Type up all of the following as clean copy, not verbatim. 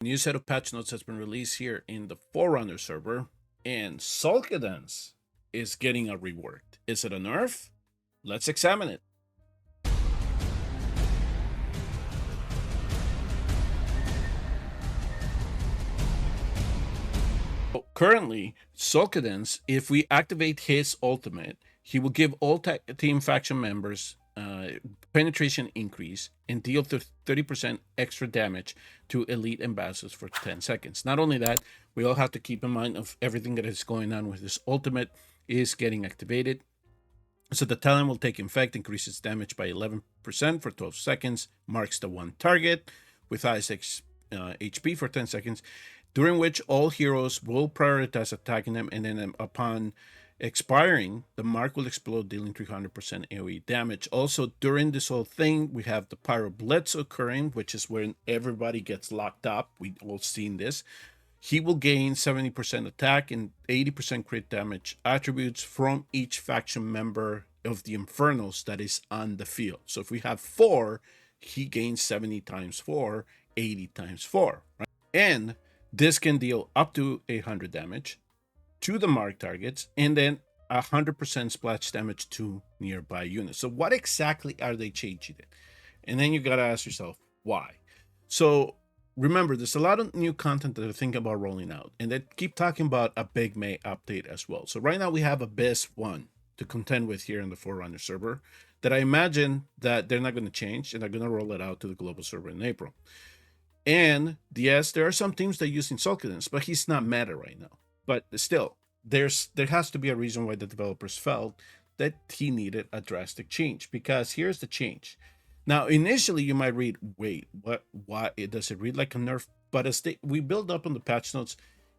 A new set of patch notes has been released here in the Forerunners server, and Solcadens is getting a rework. Is it a nerf? Let's examine it. So currently, Solcadens, if we activate his ultimate, he will give all team faction members penetration increase and deal 30% extra damage to elite ambassadors for 10 seconds. Not only that, we all have to keep in mind of everything that is going on with this ultimate is getting activated. So the talent will take effect, increases damage by 11% for 12 seconds, marks the one target with highest HP for 10 seconds, during which all heroes will prioritize attacking them, and then upon expiring, the mark will explode, dealing 300% AoE damage. Also, during this whole thing, we have the Pyro Blitz occurring, which is when everybody gets locked up. We all seen this. He will gain 70% attack and 80% crit damage attributes from each faction member of the Infernals that is on the field. So if we have 4, he gains 70 times 4, 80 times 4. Right? And this can deal up to 800 damage to the mark targets, and then 100% splash damage to nearby units. So what exactly are they changing it? And then you gotta ask yourself, why? So remember, there's a lot of new content that they're thinking about rolling out, and they keep talking about a big May update as well. So right now we have Abyss 1 to contend with here in the Forerunner server that I imagine that they're not going to change, and they're going to roll it out to the global server in April. And yes, there are some teams that are using Solcadens, but he's not meta right now. But still, there has to be a reason why the developers felt that he needed a drastic change, because here's the change. Now, initially, you might read, wait, what? Why does it read like a nerf? But as we build up on the patch notes,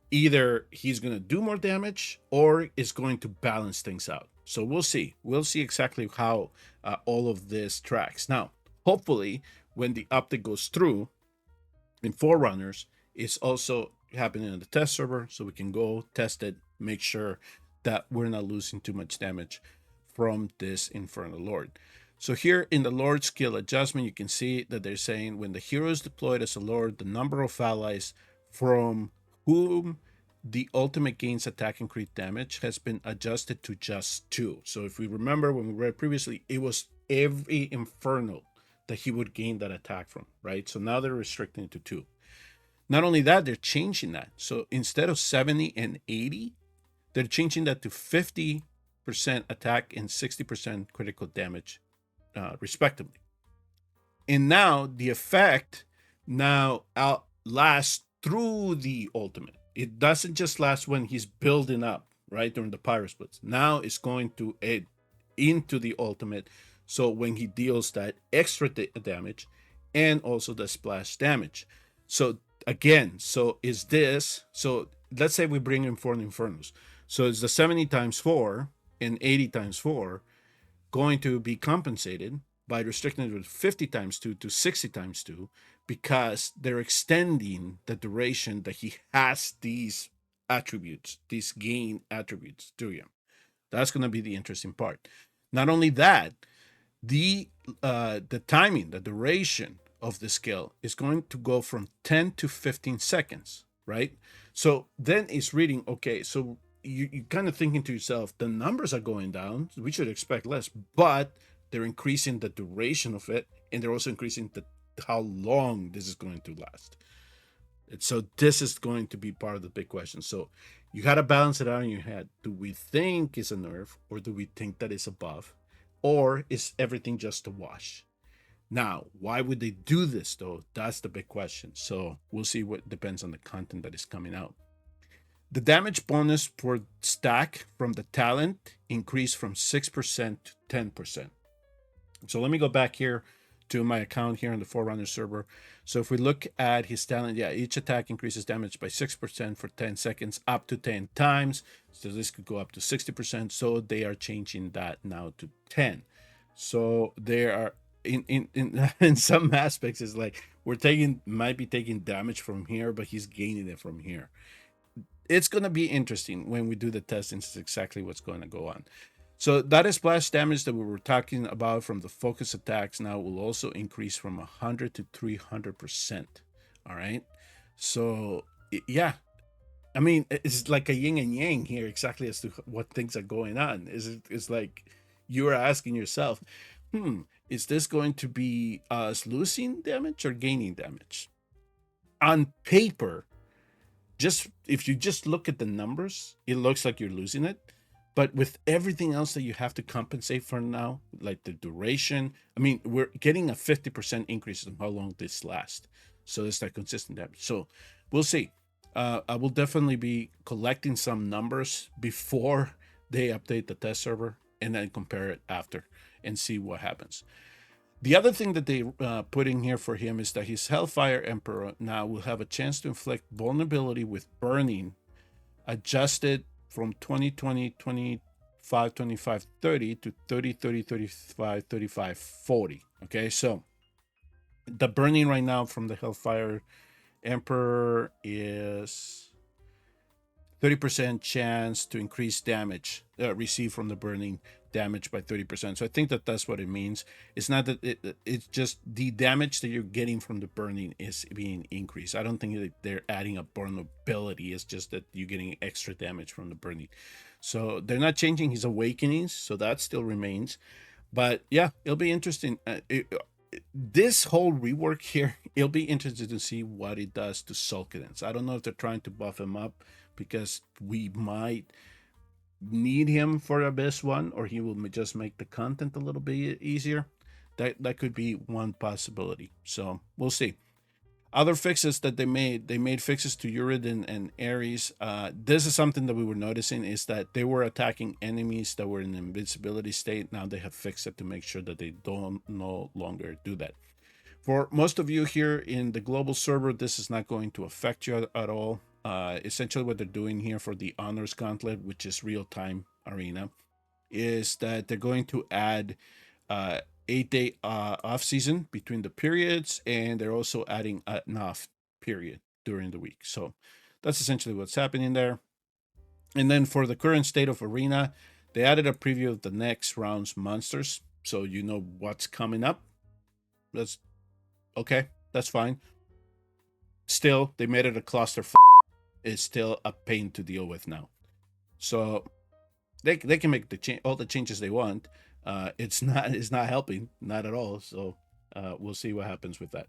either he's going to do more damage or is going to balance things out. So we'll see. We'll see exactly how all of this tracks. Now, hopefully, when the update goes through in Forerunners, it's also happening in the test server, so we can go test it, make sure that we're not losing too much damage from this Infernal Lord. So here in the Lord skill adjustment, you can see that they're saying when the hero is deployed as a Lord, the number of allies from whom the ultimate gains attack and crit damage has been adjusted to just 2. So if we remember when we read previously, it was every Infernal that he would gain that attack from, right? So now they're restricting it to 2. Not only that, they're changing that. So instead of 70 and 80, they're changing that to 50% attack and 60% critical damage, respectively. And now the effect now lasts through the ultimate. It doesn't just last when he's building up, right, during the pyro splits. Now it's going to add into the ultimate. So when he deals that extra damage and also the splash damage. So again, so is this, so let's say we bring in 4 Infernos. So it's the 70 times 4 and 80 times 4 going to be compensated by restricting it with 50 times 2 to 60 times 2, because they're extending the duration that he has these attributes, these gain attributes to him. That's going to be the interesting part. Not only that, the timing, the duration of the skill is going to go from 10 to 15 seconds, right? So then it's reading, okay, so you kind of thinking to yourself, the numbers are going down, so we should expect less, but they're increasing the duration of it, and they're also increasing how long this is going to last. And so this is going to be part of the big question. So you got to balance it out in your head. Do we think it's a nerf, or do we think that it's a buff, or is everything just a wash? Now, why would they do this though? That's the big question. So we'll see. What depends on the content that is coming out. The damage bonus per stack from the talent increased from 6% to 10%. So let me go back here to my account here on the Forerunner server. So if we look at his talent, yeah, each attack increases damage by 6% for 10 seconds, up to 10 times. So this could go up to 60%. So they are changing that now to 10. So there are in some aspects, it's like might be taking damage from here, but he's gaining it from here. It's going to be interesting when we do the testing. This is exactly what's going to go on. So that is splash damage that we were talking about from the focus attacks now will also increase from 100 to 300%. All right. So yeah, I mean, it's like a yin and yang here, exactly as to what things are going on. It's like you're asking yourself, is this going to be us losing damage or gaining damage? On paper, just if you just look at the numbers, it looks like you're losing it. But with everything else that you have to compensate for now, like the duration, I mean, we're getting a 50% increase in how long this lasts. So it's that consistent damage. So we'll see. I will definitely be collecting some numbers before they update the test server and then compare it after and see what happens. The other thing that they put in here for him is that his Hellfire Emperor now will have a chance to inflict vulnerability with burning, adjusted from 2020, 25, 25, 30 to 30, 30, 35, 35, 40. Okay, so the burning right now from the Hellfire Emperor is 30% chance to increase damage received from the burning damage by 30%. So I think that that's what it means. It's not that it's just the damage that you're getting from the burning is being increased. I don't think that they're adding a vulnerability. It's just that you're getting extra damage from the burning. So they're not changing his awakenings, so that still remains. But yeah, it'll be interesting. This whole rework here, it'll be interesting to see what it does to Solcadens. I don't know if they're trying to buff him up because we might need him for Abyss 1, or he will just make the content a little bit easier. That could be one possibility. So we'll see. Other fixes that they made fixes to Uredin and Aeris. This is something that we were noticing, is that they were attacking enemies that were in invincibility state. Now they have fixed it to make sure that they don't no longer do that. For most of you here in the global server, this is not going to affect you at all. Essentially what they're doing here for the Honors Gauntlet, which is real-time arena, is that they're going to add 8-day off season between the periods, and they're also adding an off period during the week. So that's essentially what's happening there. And then for the current state of arena, they added a preview of the next round's monsters, so you know what's coming up. That's okay, that's fine. Still, they made it a cluster. It's still a pain to deal with now. So they can make all the changes they want. It's not helping, not at all. So we'll see what happens with that.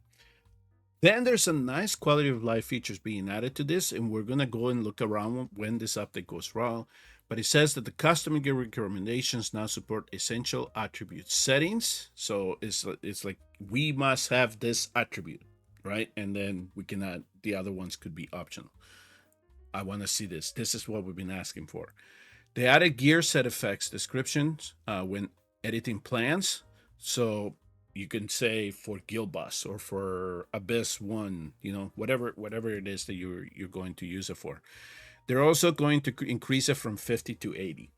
Then there's some nice quality of life features being added to this, and we're gonna go and look around when this update goes wrong. But it says that the custom gear recommendations now support essential attribute settings. So it's like we must have this attribute, right? And then we can add the other ones, could be optional. I want to see this. This is what we've been asking for. They added gear set effects descriptions when editing plans. So you can say for Guild Boss or for Abyss 1, you know, whatever it is that you're going to use it for. They're also going to increase it from 50 to 80.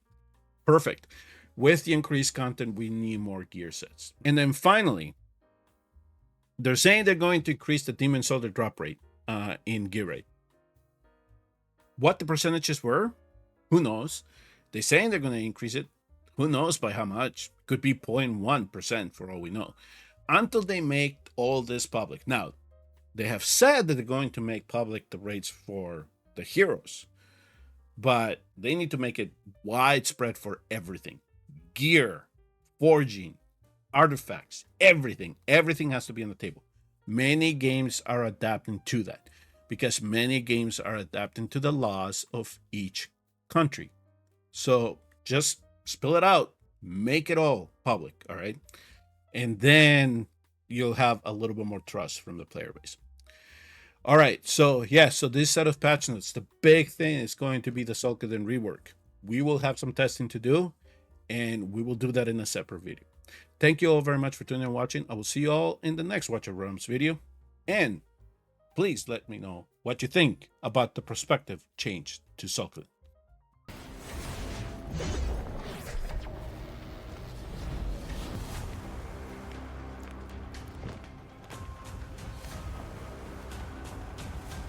Perfect. With the increased content, we need more gear sets. And then finally, they're saying they're going to increase the Demon Soldier drop rate in gear rate. What the percentages were, who knows? They're saying they're going to increase it. Who knows by how much? Could be 0.1% for all we know. Until they make all this public. Now, they have said that they're going to make public the rates for the heroes, but they need to make it widespread for everything. Gear, forging, artifacts, everything. Everything has to be on the table. Many games are adapting to that, because many games are adapting to the laws of each country. So just spill it out, make it all public, all right? And then you'll have a little bit more trust from the player base. All right, so yeah, so this set of patch notes, the big thing is going to be the Solcadens rework. We will have some testing to do, and we will do that in a separate video. Thank you all very much for tuning and watching. I will see you all in the next Watch of Realms video, and please let me know what you think about the perspective change to Solcadens.